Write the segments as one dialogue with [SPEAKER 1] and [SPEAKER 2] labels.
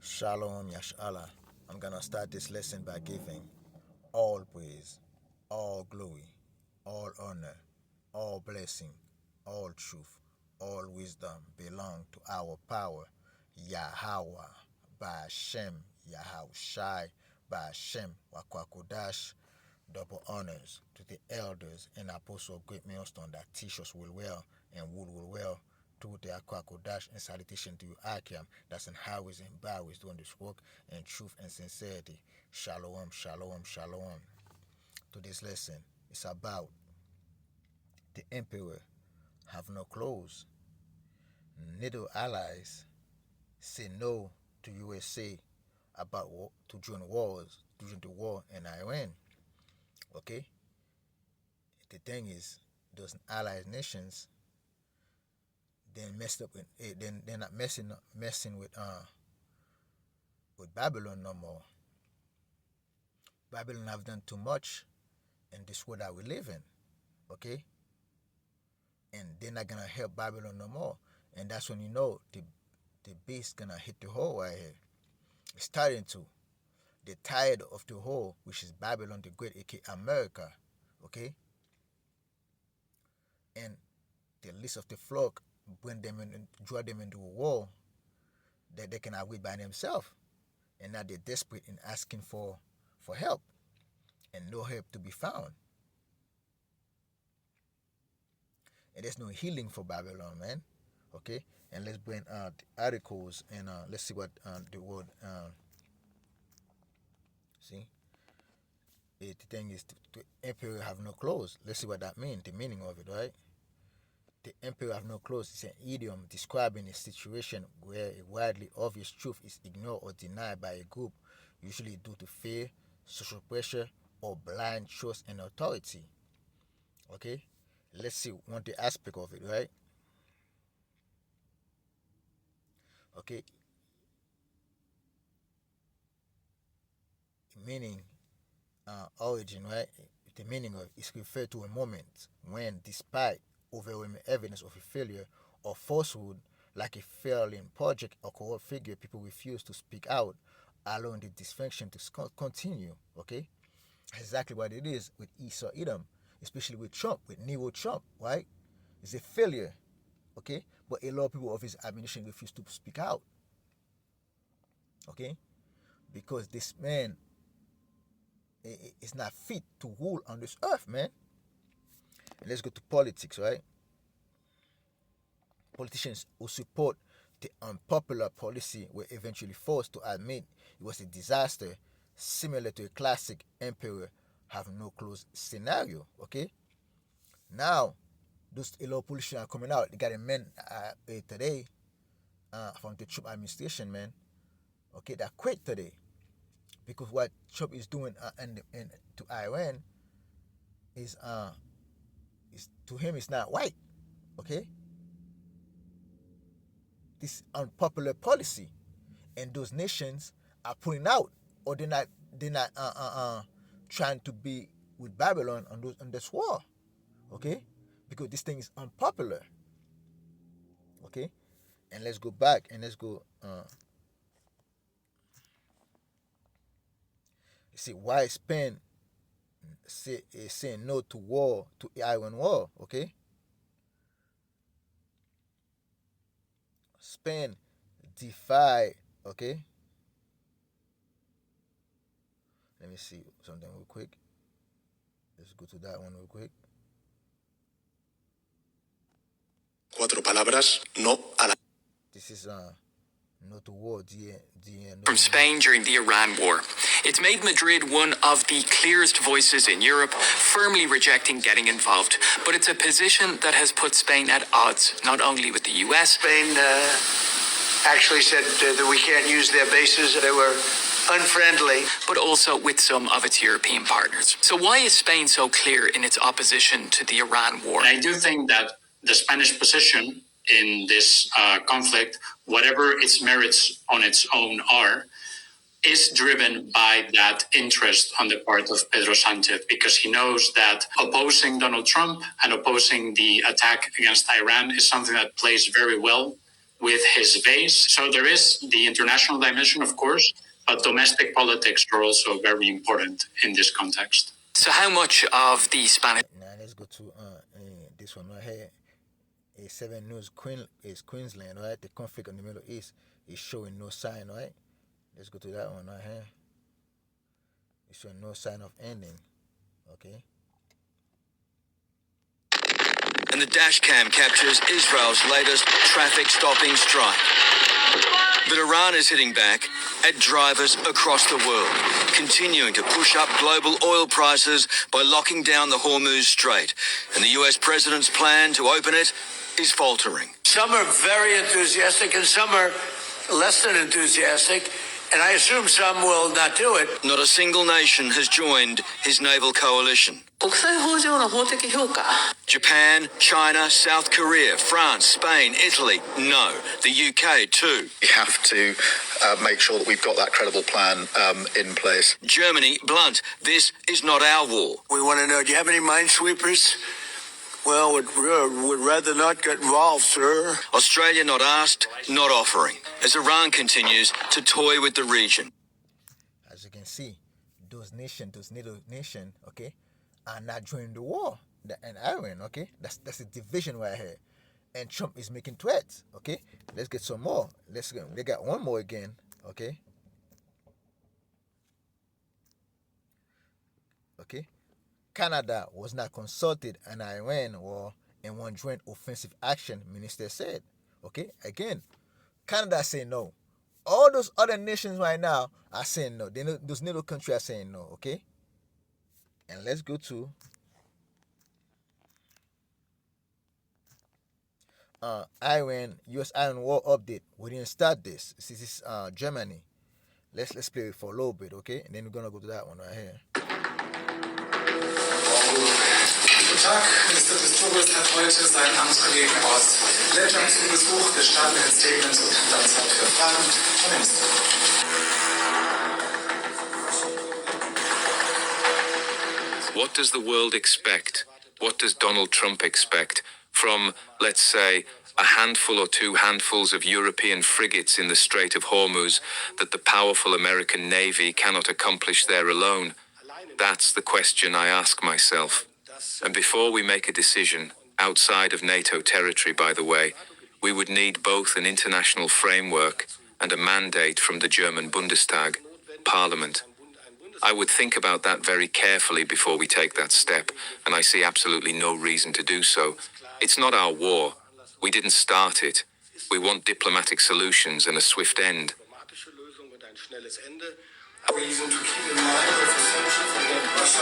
[SPEAKER 1] Shalom Yashala. I'm gonna start this lesson by giving all praise, all glory, all honor, all blessing, all truth, all wisdom belong to our power, Yahweh, by Hashem, Yahushai, by Hashem, Wakwakodash. Double honors to the elders and apostles of Great Millstone that teach us will well and will well to the Akwakodash and salutation to you, Akiam, that's in highways and byways doing this work in truth and sincerity. Shalom, shalom, shalom. To this lesson, it's about the emperor have no clothes. NATO allies say no to USA about to join wars during the war in Iran. Okay, the thing is, those allied nations then messed up with then they're not messing with Babylon no more. Babylon have done too much in this world that we live in. Okay, and they're not gonna help Babylon no more. And that's when you know the beast gonna hit the hole right here. It's starting to. They're tired of the hole, which is Babylon the Great, aka America. Okay, and the list of the flock bring them in, draw them into a war that they cannot win by themselves, and now they're desperate in asking for help, and no help to be found. And there's no healing for Babylon, man. Okay, and let's bring the articles and let's see what the word see. The thing is, the emperor have no clothes. Let's see what that means. The meaning of it, right? The emperor have no clothes is an idiom describing a situation where a widely obvious truth is ignored or denied by a group, usually due to fear, social pressure, or blind trust in authority. Okay? Let's see one the aspect of it, right? Okay, meaning origin, right? The meaning of it is referred to a moment when, despite overwhelming evidence of a failure or falsehood, like a failing project or corrupt figure, people refuse to speak out, allowing the dysfunction to continue. Okay, exactly what it is with Esau Edom, especially with Trump, with Nero Trump, right? It's a failure. Okay, but a lot of people of his administration refuse to speak out. Okay, because this man is not fit to rule on this earth, man. Let's go to politics, right? Politicians who support the unpopular policy were eventually forced to admit it was a disaster, similar to a classic emperor have no clothes scenario. Okay, now those a lot of politicians are coming out. They got a man today from the Trump administration, man. Okay, that quit today because what Trump is doing to Iran is to him is not white. Okay, this unpopular policy, and those nations are pulling out, or they're not trying to be with Babylon on this war. Okay, because this thing is unpopular. Okay, and let's go back and let's go. See why Spain is saying no to war to Iran war. Okay, Spain defy. Okay, let me see something real quick. Let's go to that one real quick. Cuatro palabras, no a la. This is no to war. No
[SPEAKER 2] From Spain during the Iran war. It's made Madrid one of the clearest voices in Europe, firmly rejecting getting involved. But it's a position that has put Spain at odds, not only with the US.
[SPEAKER 3] Spain actually said that we can't use their bases. They were unfriendly.
[SPEAKER 2] But also with some of its European partners. So why is Spain so clear in its opposition to the Iran war?
[SPEAKER 4] I do think that the Spanish position in this conflict, whatever its merits on its own are, is driven by that interest on the part of Pedro Sanchez, because he knows that opposing Donald Trump and opposing the attack against Iran is something that plays very well with his base. So there is the international dimension, of course, but domestic politics are also very important in this context.
[SPEAKER 2] So, how much of the Spanish.
[SPEAKER 1] Now let's go to this one right here. A 7 News is Queensland, right? The conflict in the Middle East is showing no sign, right? Let's go to that one right here. It's showing no sign of ending. Okay.
[SPEAKER 2] And the dash cam captures Israel's latest traffic stopping strike. But Iran is hitting back at drivers across the world, continuing to push up global oil prices by locking down the Hormuz Strait. And the US president's plan to open it is faltering.
[SPEAKER 3] Some are very enthusiastic and some are less than enthusiastic, and I assume some will not do it.
[SPEAKER 2] Not a single nation has joined his naval coalition. Japan, China, South Korea, France, Spain, Italy, no. The UK too.
[SPEAKER 5] We have to make sure that we've got that credible plan in place.
[SPEAKER 2] Germany, blunt, this is not our war.
[SPEAKER 3] We want to know, do you have any minesweepers? Well, would rather not get involved, sir.
[SPEAKER 2] Australia not asked, not offering, as Iran continues to toy with the region.
[SPEAKER 1] As you can see, those NATO nations, okay, are not joining the war. And Iran, okay, that's a division right here. And Trump is making threats, okay. Let's get some more. They got one more again, okay. Okay. Canada was not consulted on Iran war in one joint offensive action, minister said. Okay, again, Canada saying no. All those other nations right now are saying no. Those NATO countries are saying no. Okay, and let's go to U.S. Iran war update. We didn't start this. This is Germany. Let's play it for a little bit, okay, and then we're gonna go to that one right here.
[SPEAKER 6] Guten Tag, Minister des Tourismus hat heute sein Amtskollegen aus Lettland zu Besuch. Wir starten mit den Statements und haben dann Zeit für Fragen. Herr Minister.
[SPEAKER 7] What does the world expect? What does Donald Trump expect from, let's say, a handful or two handfuls of European frigates in the Strait of Hormuz that the powerful American Navy cannot accomplish there alone? That's the question I ask myself. And before we make a decision, outside of NATO territory, by the way, we would need both an international framework and a mandate from the German Bundestag, Parliament. I would think about that very carefully before we take that step, and I see absolutely no reason to do so. It's not our war. We didn't start it. We want diplomatic solutions and a swift end.
[SPEAKER 6] Reason to keep in mind that the sanctions against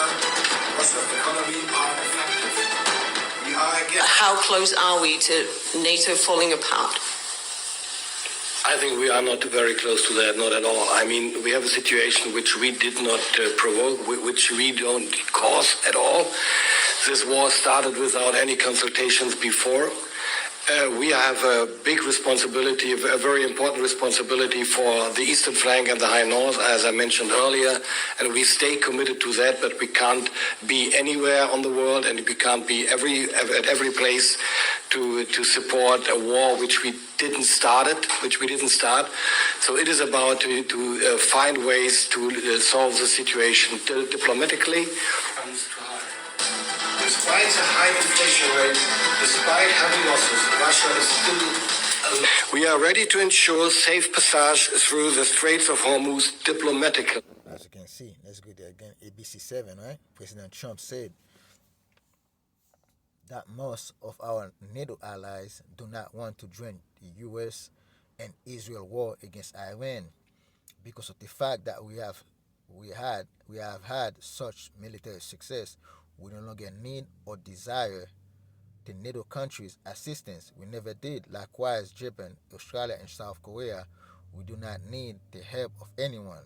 [SPEAKER 6] Russia's economy are effective. We are again.
[SPEAKER 8] How close are we to NATO falling apart?
[SPEAKER 9] I think we are not very close to that, not at all. I mean, we have a situation which we did not provoke, which we don't cause at all. This war started without any consultations before. We have a big responsibility, a very important responsibility for the eastern flank and the high north, as I mentioned earlier, and we stay committed to that, but we can't be anywhere on the world and we can't be at every place to support a war which we didn't start. So it is about to find ways to solve the situation diplomatically.
[SPEAKER 6] Despite a high inflation rate, despite heavy losses, Russia is still.
[SPEAKER 9] We are ready to ensure safe passage through the Straits of Hormuz diplomatically.
[SPEAKER 1] As you can see, let's go there again. ABC7, right? President Trump said that most of our NATO allies do not want to join the U.S. and Israel war against Iran because of the fact that we have had such military success. We no longer need or desire the NATO countries' assistance. We never did. Likewise, Japan, Australia, and South Korea, we do not need the help of anyone.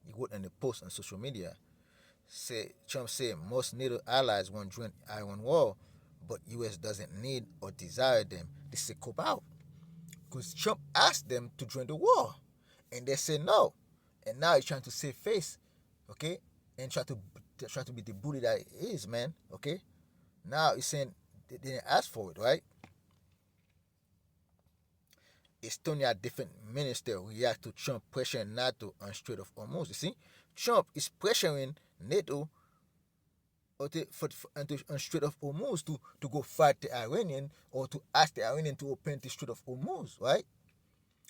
[SPEAKER 1] He wrote in the post on social media. Trump said most NATO allies want to join Iran war, but U.S. doesn't need or desire them. This is a cop-out. Because Trump asked them to join the war, and they said no. And now he's trying to save face, okay, and trying to be the bully that he is, man. Okay, now he's saying they didn't ask for it, right? Estonia different minister react to Trump pressuring NATO on Strait of Hormuz. You see, Trump is pressuring NATO on Strait of Hormuz to go fight the Iranian or to ask the Iranian to open the Strait of Hormuz, right?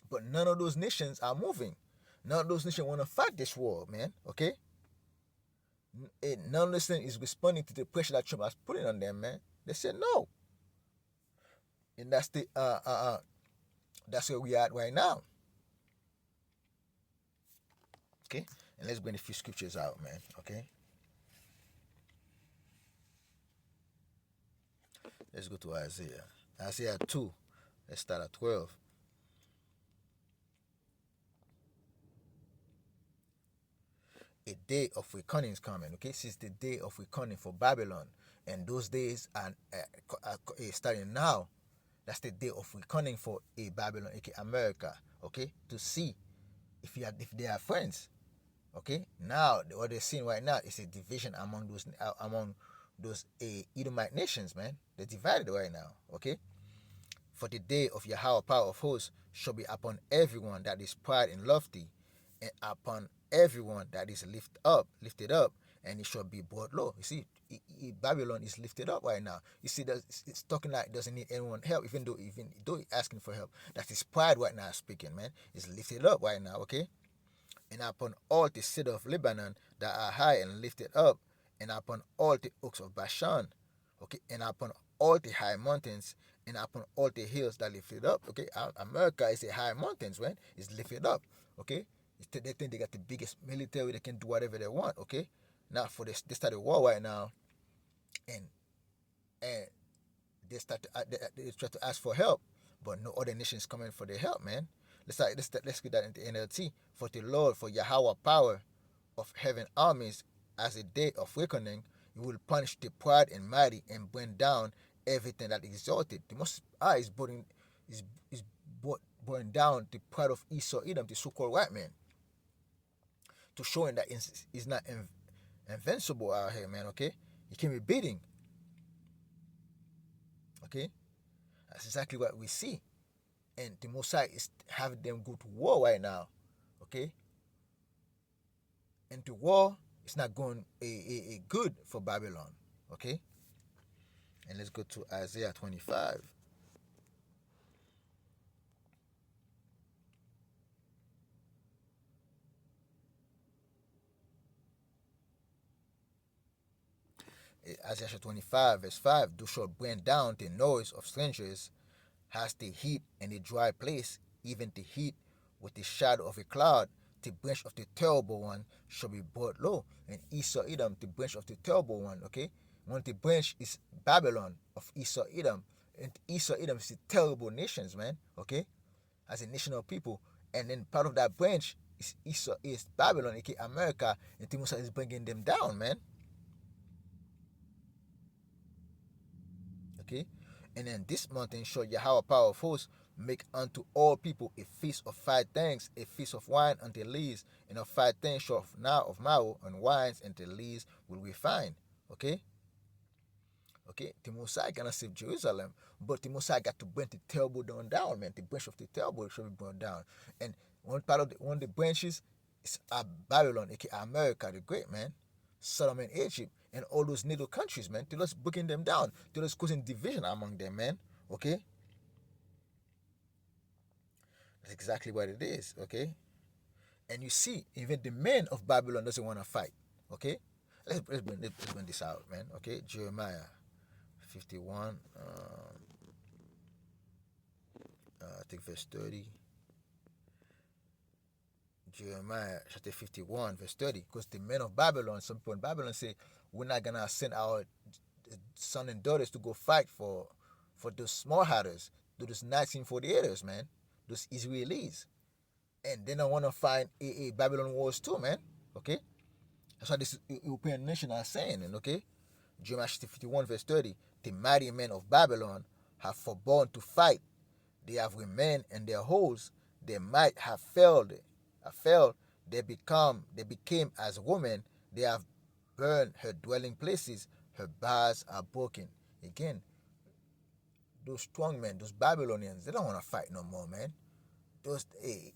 [SPEAKER 1] But none of those nations are moving. None of those nations want to fight this war, man. Okay, none of those nations is responding to the pressure that Trump has putting on them, man. They said no, and that's where we are at right now. Okay, and let's bring a few scriptures out, man. Okay, let's go to Isaiah. Isaiah 2. Let's start at 12. A day of reckoning is coming. Okay, this is the day of reckoning for Babylon, and those days are starting now. That's the day of reckoning for a Babylon, aka America. Okay, to see if they are friends. Okay, now what they're seeing right now is a division among those Edomite nations, man. They're divided right now. Okay, for the day of Yahweh power of hosts shall be upon everyone that is proud and lofty, and upon everyone that is lifted up, and it shall be brought low. You see, Babylon is lifted up right now. You see, that it's talking like it doesn't need anyone help, even though it's asking for help. That's his pride right now speaking, man. It's lifted up right now, okay? And upon all the cedar of Lebanon that are high and lifted up, and upon all the oaks of Bashan, okay, and upon all the high mountains, and upon all the hills that lifted up, okay. America is a high mountains, right? It's lifted up, okay. They think they got the biggest military, they can do whatever they want, okay. Now for this, they started war right now, and and they try to ask for help, but no other nations coming for their help, man. Let's get that into NLT. For the Lord, for Yahweh power of heaven armies, as a day of reckoning, you will punish the proud and mighty and bring down everything that exalted. The Most High is bring down the pride of Esau, Edom, the so-called white man, to show him that he's not invincible out here, man. Okay, he can be beating. Okay, that's exactly what we see, and the Mosai is having them go to war right now. Okay, and the war is not going a good for Babylon. Okay, and let's go to Isaiah 25. Isaiah 25, verse 5. Thou shalt bring down the noise of strangers, has the heat in a dry place, even the heat with the shadow of a cloud. The branch of the terrible one shall be brought low. And Esau Edom, the branch of the terrible one, okay? One the branch is Babylon of Esau Edom. And Esau Edom is the terrible nations, man, okay? As a nation of people. And then part of that branch is Babylon, aka America, and Timusa is bringing them down, man. Okay, and then this mountain shall Yahweh power of hosts make unto all people a feast of 5 things, a feast of wine until lees, and of 5 things shall now of marrow and wines until lees will we find. Okay, okay, the Messiah gonna save Jerusalem, but the Messiah got to bring the terrible down, man. The branch of the terrible shall be burned down, and one of the branches is Babylon, aka America the Great, man. Sodom and Egypt and all those NATO countries, man. They're just breaking them down. They're just causing division among them, man. Okay? That's exactly what it is, okay? And you see, even the men of Babylon doesn't want to fight, okay? Let's bring this out, man, okay? Jeremiah 51, I think verse 30. Jeremiah chapter 51, verse 30. Because the men of Babylon, some people in Babylon say, we're not going to send our son and daughters to go fight for those small hatters, those 1948ers, man, those Israelis. And they don't want to fight a Babylon wars too, man. Okay? That's what this European nation are saying, okay? Jeremiah 51, verse 30. The mighty men of Babylon have forborne to fight. They have remained in their holes. They might have failed. They became as women. They have burned her dwelling places. Her bars are broken. Again, those strong men, those Babylonians, they don't want to fight no more, man.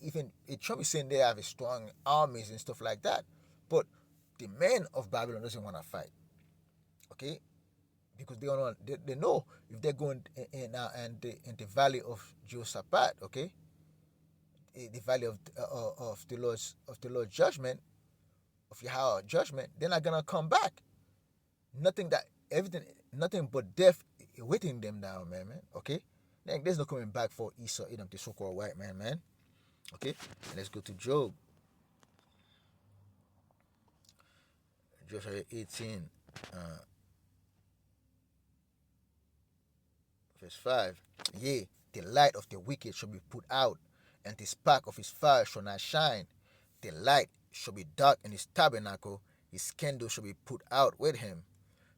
[SPEAKER 1] even Trump is saying they have a strong armies and stuff like that, but the men of Babylon doesn't want to fight, okay? Because they know if they're going in the valley of Jehoshaphat, okay, the valley of the Lord's judgment, of Yahweh judgment, they're not gonna come back. Nothing but death waiting them down, man. Okay, then there's no coming back for Esau, Edom, the so-called white man. Okay, and let's go to Job. Job 18, verse 5. Yea, the light of the wicked shall be put out, and the spark of his fire shall not shine. The light shall be dark in his tabernacle, his candle shall be put out with him.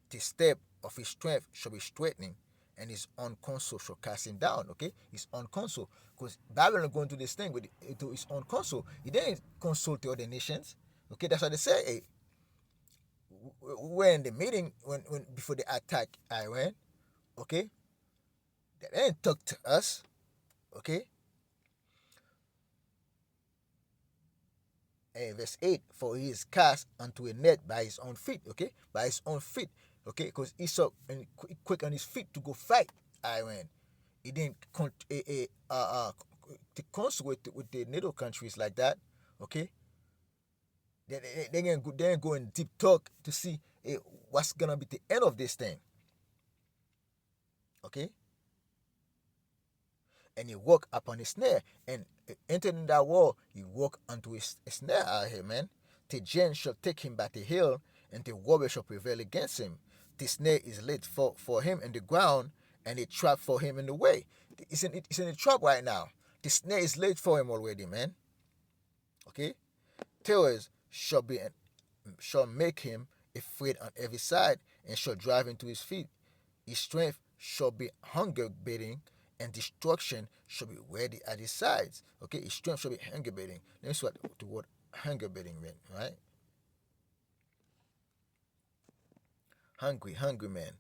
[SPEAKER 1] The step of his strength shall be straightening, and his own counsel shall cast him down. Okay, his own counsel, because Babylon going to this thing with to his own counsel. He didn't consult the other nations. Okay, that's what they say. Hey, we're in the meeting when before they attack Iran. Okay, they didn't talk to us. Okay. Verse 8, for he is cast unto a net by his own feet, okay, by his own feet, okay, because Esau quick on his feet to go fight Iran. He didn't to consult with the NATO countries like that, okay. They ain't go in deep talk to see what's gonna be the end of this thing, okay. And he walk upon a snare, and entering that wall, he walk unto a snare out here, man. The giant shall take him by the heel, and the warrior shall prevail against him. The snare is laid for him in the ground, and a trap for him in the way. It's in a trap right now. The snare is laid for him already, man. Okay? Terrors shall make him afraid on every side, and shall drive him to his feet. His strength shall be hunger beating, and destruction shall be ready at his sides. Okay, his strength shall be hunger beating. Let me see what the word hunger beating means, right? Hungry man.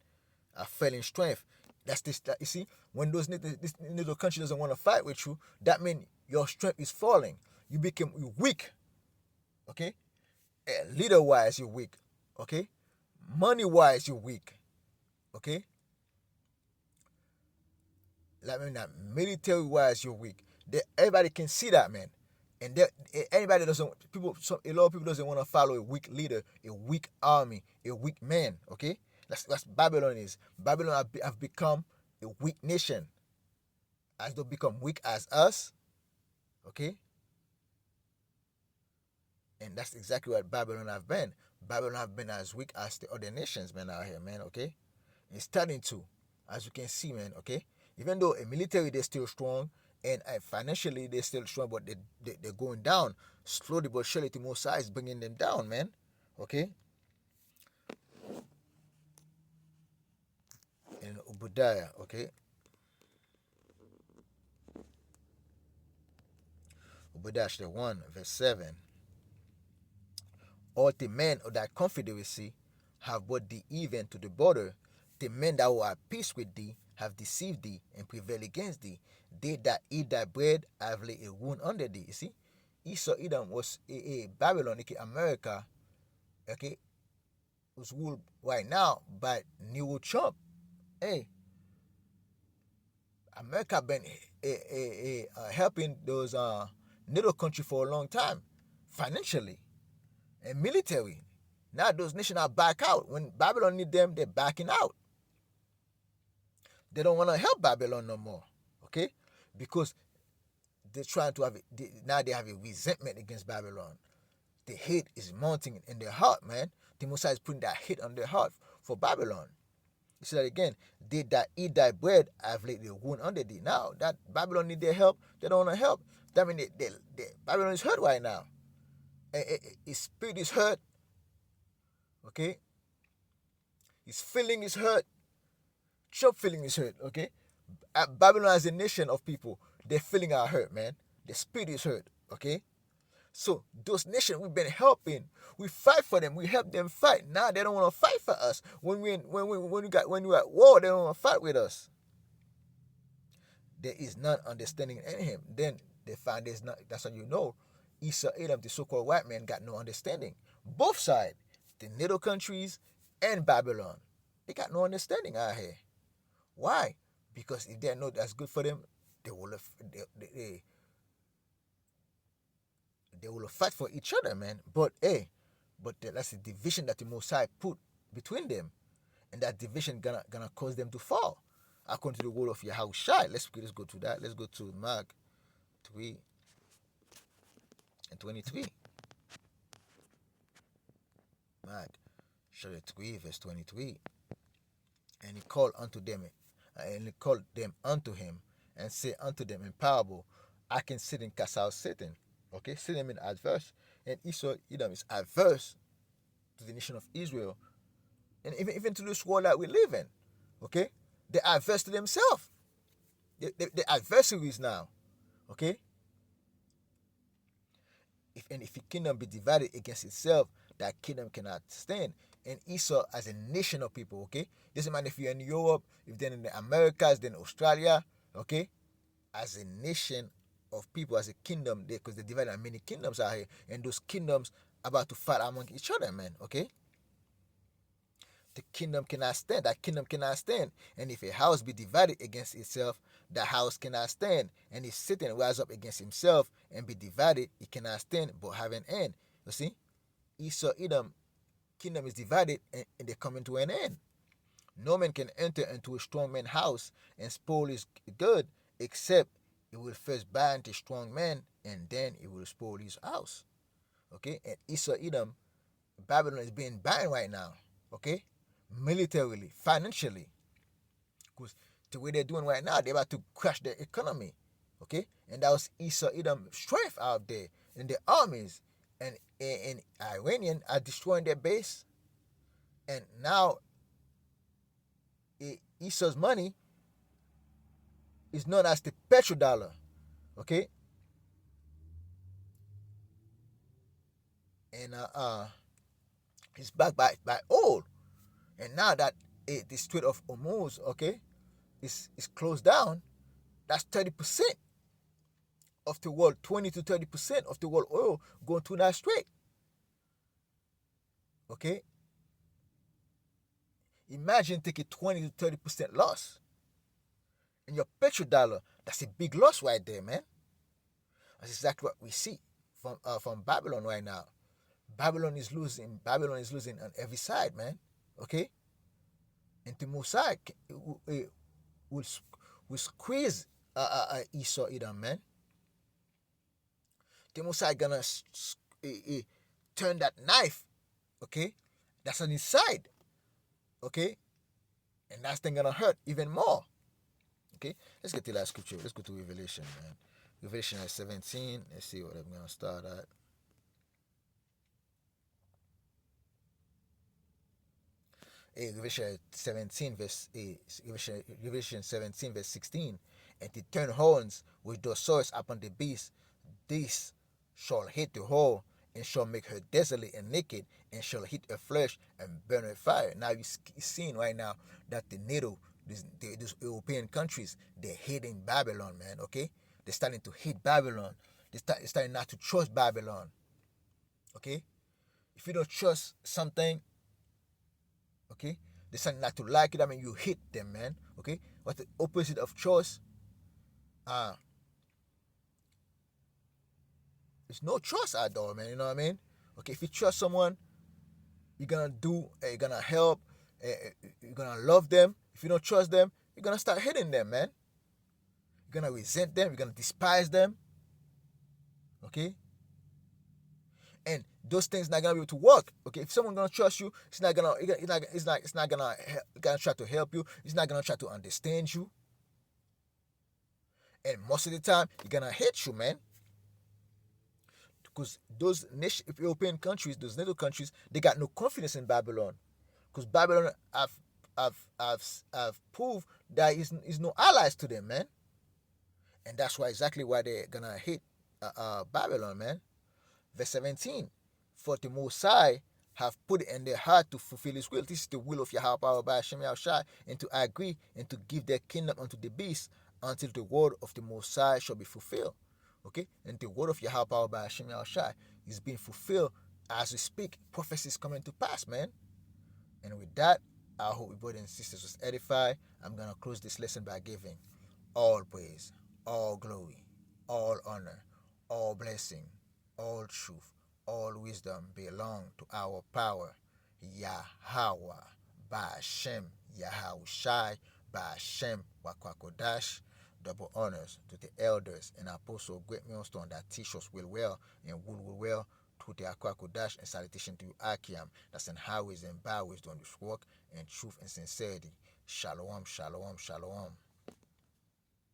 [SPEAKER 1] A failing strength. That's this. That, you see, when this little country doesn't want to fight with you, that means your strength is falling. You become weak. Okay, leader wise you're weak. Okay, money wise you're weak. Okay, like that military wise you're weak. Everybody can see that, man. And anybody doesn't a lot of people doesn't want to follow a weak leader, a weak army, a weak man. Okay, that's Babylon is. Babylon have become a weak nation, as they become weak as us. Okay, and that's exactly what Babylon have been. Babylon have been as weak as the other nations, man, out here, man. Okay, it's starting to, as you can see, man. Okay, even though in military they're still strong, and financially they're still strong, but they're going down slowly but surely. The Most High is bringing them down, man. Okay. In Obadiah, okay. Obadiah 1, verse 7. All the men of that confederacy have brought thee even to the border. The men that were at peace with thee have deceived thee and prevailed against thee. They that eat thy bread have laid a wound under thee. You see, Esau Edom was a Babylon, okay, America, okay, was ruled right now by New Trump. Hey, America been helping those NATO country for a long time, financially and military. Now those nations are back out. When Babylon need them, they're backing out. They don't want to help Babylon no more, okay? Because they're trying to now they have a resentment against Babylon. The hate is mounting in their heart, man. The Messiah is putting that hate on their heart for Babylon. You see that again. They that eat thy bread have laid a wound under thee. Now that Babylon need their help, they don't want to help. That means Babylon is hurt right now. His spirit is hurt. Okay. His feeling is hurt. Trump feeling is hurt. Okay. Babylon as a nation of people, their feeling are hurt, man. Their spirit is hurt. Okay. So those nations we've been helping, we fight for them, we help them fight. Now they don't want to fight for us. When we're at war, they don't want to fight with us. There is none understanding in him. Then they find there's not. That's how you know Esau, Edom, the so-called white man, got no understanding. Both sides, the NATO countries and Babylon, they got no understanding out here. Why? Because if they know that's good for them, they will they will fight for each other, man. But hey, that's the division that the Mosai put between them, and that division gonna cause them to fall. According to the word of Yahushua, let's go to that. Let's go to Mark 3:23. Mark chapter 3 verse 23. And he called unto them, and he called them unto him, and said unto them in parable, I can sit and cast out Satan. Okay, Satan means adverse, and Esau, Edom is adverse to the nation of Israel, and even to this world that we live in. Okay, they're adverse to themselves. They're adversaries now. Okay, if a kingdom be divided against itself, that kingdom cannot stand. And Esau as a nation of people, okay? Doesn't matter if you're in Europe, if they're in the Americas, then Australia, okay? As a nation of people, as a kingdom, because they divided in many kingdoms out here, and those kingdoms about to fight among each other, man, okay? The kingdom cannot stand. That kingdom cannot stand. And if a house be divided against itself, the house cannot stand. And if Satan rise up against himself and be divided, it cannot stand but have an end. You see? Esau, Edom, kingdom is divided and they come into an end. No man can enter into a strong man's house and spoil his good, except he will first bind the strong man and then he will spoil his house. Okay? And Esau, Edom, Babylon is being bound right now. Okay? Militarily, financially. Because the way they're doing right now, they're about to crash their economy. Okay? And that was Esau, Edom strength out there in the armies. And Iranian are destroying their base. And now Esau's money is known as the petrodollar. Okay? And it's backed by oil. And now that the Strait of Hormuz, okay, is closed down, that's 30% of the world, 20 to 30% of the world oil going through that strait. Okay? Imagine taking 20 to 30% loss. And your petrodollar, that's a big loss right there, man. That's exactly what we see from Babylon right now. Babylon is losing on every side, man. Okay? And the Mosai will squeeze Esau, Edom, man. The Mosai gonna turn that knife, okay? That's on his side, okay? And that's thing gonna hurt even more. Okay? Let's get to the last scripture. Let's go to Revelation, man. Revelation 17. Let's see what I'm gonna start at. Revelation 17 verse Revelation 17 verse 16, and to turn horns with those swords upon the beast, this shall hit the whole, and shall make her desolate and naked, and shall hit her flesh and burn her fire. Now you're seeing right now that the NATO, these European countries, they're hating Babylon, man. Okay, they're starting to hate Babylon. They're starting not to trust Babylon. Okay, if you don't trust something, okay, they starting not to like it. I mean, you hate them, man. Okay, what's the opposite of trust? There's no trust at all, man. You know what I mean? Okay, if you trust someone, you're gonna help, you're gonna love them. If you don't trust them, you're gonna start hating them, man. You're gonna resent them. You're gonna despise them. Okay. And those things not gonna be able to work. Okay, if someone gonna trust you, it's not gonna try to help you. It's not gonna try to understand you. And most of the time, you're gonna hate you, man. Because those European countries, those NATO countries, they got no confidence in Babylon. Because Babylon have proved that is no allies to them, man. And that's exactly why they're gonna hate Babylon, man. Verse 17, for the Most High have put it in their heart to fulfill His will. This is the will of Yahweh by Hashem Yahushai, and to agree and to give their kingdom unto the beast until the word of the Most High shall be fulfilled. Okay? And the word of Yahweh by Hashem Yahushai is being fulfilled as we speak. Prophecy is coming to pass, man. And with that, I hope you brothers and sisters was edified. I'm going to close this lesson by giving all praise, all glory, all honor, all blessing, all truth, all wisdom belong to our power, Yahweh, by Hashem, Yahushai, by Hashem, Wakwakodash. Double honors to the elders and apostles, great millstone that teach us well and will well to the Akwakodash, and salutation to you, Akiam, that's in highways and byways doing this work in truth and sincerity. Shalom, shalom, shalom.